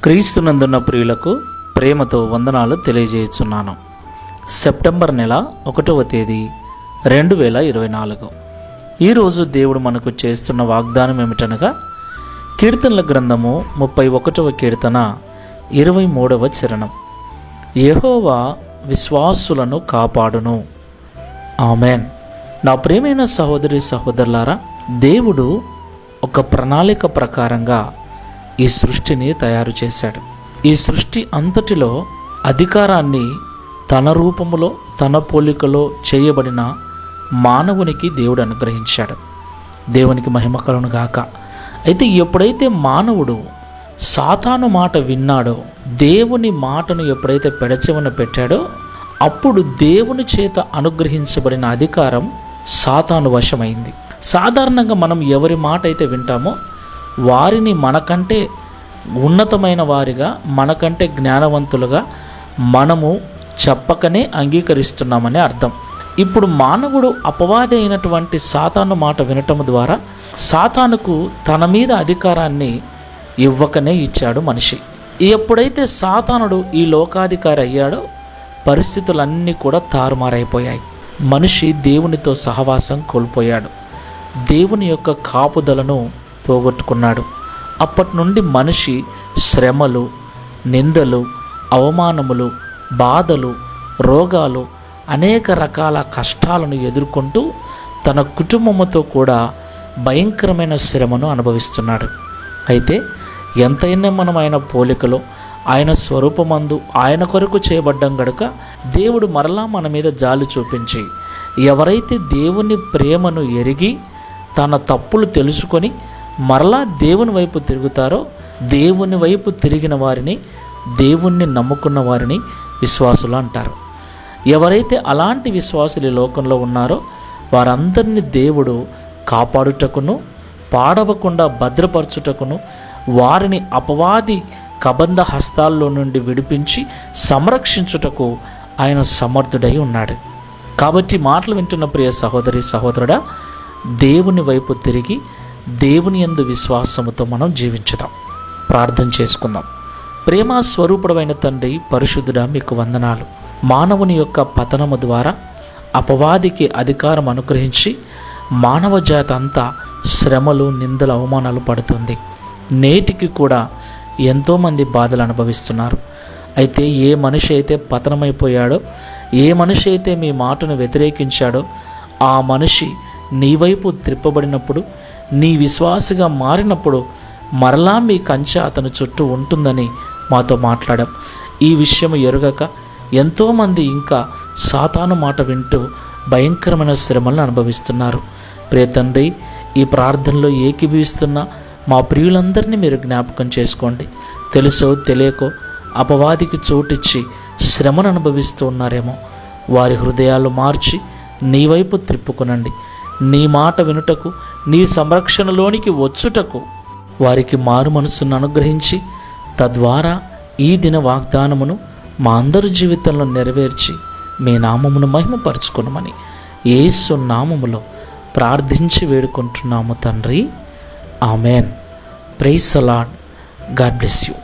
క్రీస్తునందున్న ప్రియులకు ప్రేమతో వందనాలు తెలియజేయుచున్నాను. సెప్టెంబర్ నెల 1వ తేదీ 2024. ఈరోజు దేవుడు మనకు చేస్తున్న వాగ్దానం ఏమిటనగా, కీర్తనల గ్రంథము 31వ కీర్తన 23వ చరణం. యెహోవా విశ్వాసులను కాపాడును. ఆమెన్. నా ప్రియమైన సహోదరి సహోదరులారా, దేవుడు ఒక ప్రణాళిక ప్రకారంగా ఈ సృష్టిని తయారు చేశాడు. ఈ సృష్టి అంతటిలో అధికారాన్ని తన రూపములో తన పోలికలో చేయబడిన మానవునికి దేవుడు అనుగ్రహించాడు. దేవునికి మహిమ కలుగును గాక. అయితే ఎప్పుడైతే మానవుడు సాతాను మాట విన్నాడో, దేవుని మాటను ఎప్పుడైతే పెడచెవిన పెట్టాడో, అప్పుడు దేవుని చేత అనుగ్రహించబడిన అధికారం సాతాను వశమైంది. సాధారణంగా మనం ఎవరి మాట అయితే వింటామో వారిని మనకంటే ఉన్నతమైన వారిగా, మనకంటే జ్ఞానవంతులుగా మనము చెప్పకనే అంగీకరిస్తున్నామని అర్థం. ఇప్పుడు మానవుడు అపవాది అయినటువంటి సాతాను మాట వినటం ద్వారా సాతానుకు తన మీద అధికారాన్ని ఇవ్వకనే ఇచ్చాడు మనిషి. ఎప్పుడైతే సాతానుడు ఈ లోకాధికారి అయ్యాడో, పరిస్థితులన్నీ కూడా తారుమారైపోయాయి. మనిషి దేవునితో సహవాసం కోల్పోయాడు. దేవుని యొక్క కాపుదలను పోగొట్టుకున్నాడు. అప్పటి నుండి మనిషి శ్రమలు, నిందలు, అవమానములు, బాధలు, రోగాలు, అనేక రకాల కష్టాలను ఎదుర్కొంటూ తన కుటుంబముతో కూడా భయంకరమైన శ్రమను అనుభవిస్తున్నాడు. అయితే ఎంతైనా మనం ఆయన పోలికలో, ఆయన స్వరూపమందు ఆయన కొరకు చేయబడ్డం గనుక దేవుడు మరలా మన మీద జాలి చూపించి, ఎవరైతే దేవుని ప్రేమను ఎరిగి తన తప్పులు తెలుసుకొని మరలా దేవుని వైపు తిరుగుతారో, దేవుని వైపు తిరిగిన వారిని, దేవుణ్ణి నమ్ముకున్న వారిని విశ్వాసులు అంటారు. ఎవరైతే అలాంటి విశ్వాసులు ఈ లోకంలో ఉన్నారో వారందరినీ దేవుడు కాపాడుటకును, పాడవకుండా భద్రపరచుటకును, వారిని అపవాది కబంధ హస్తాల్లో నుండి విడిపించి సంరక్షించుటకు ఆయన సమర్థుడై ఉన్నాడు. కాబట్టి మాటలు వింటున్న ప్రియ సహోదరి సహోదరుడా, దేవుని వైపు తిరిగి దేవుని యందు విశ్వాసముతో మనం జీవించుదాం. ప్రార్థన చేసుకుందాం. ప్రేమ స్వరూపుడైన తండ్రి, పరిశుద్ధుడా, మీకు వందనాలు. మానవుని యొక్క పతనము ద్వారా అపవాదికి అధికారం అనుగ్రహించి మానవ జాతి అంతా శ్రమలు, నిందలు, అవమానాలు పడుతుంది. నేటికి కూడా ఎంతోమంది బాధలు అనుభవిస్తున్నారు. అయితే ఏ మనిషి అయితే పతనమైపోయాడో, ఏ మనిషి అయితే మీ మాటను వ్యతిరేకించాడో, ఆ మనిషి నీ వైపు త్రిప్పబడినప్పుడు, నీ విశ్వాసిగా మారినప్పుడు మరలా మీ కంచె అతని చుట్టూ ఉంటుందని మాతో మాట్లాడాం. ఈ విషయం ఎరుగక ఎంతోమంది ఇంకా సాతాను మాట వింటూ భయంకరమైన శ్రమలను అనుభవిస్తున్నారు. ప్రియ తండ్రి, ఈ ప్రార్థనలో ఏకీభవిస్తున్న మా ప్రియులందరినీ మీరు జ్ఞాపకం చేసుకోండి. తెలుసో తెలియకో అపవాదికి చోటిచ్చి శ్రమను అనుభవిస్తూ ఉన్నారేమో, వారి హృదయాలు మార్చి నీ వైపు త్రిప్పుకునండి. నీ మాట వినుటకు, నీ సంరక్షణలోనికి వచ్చుటకు వారికి మారు మనస్సును అనుగ్రహించి, తద్వారా ఈ దిన వాగ్దానమును మా అందరి జీవితంలో నెరవేర్చి మీ నామమును మహిమపరచుకొనుమని యేసు నామములో ప్రార్థించి వేడుకుంటున్నాము తండ్రి. Amen. Praise the Lord. God bless you.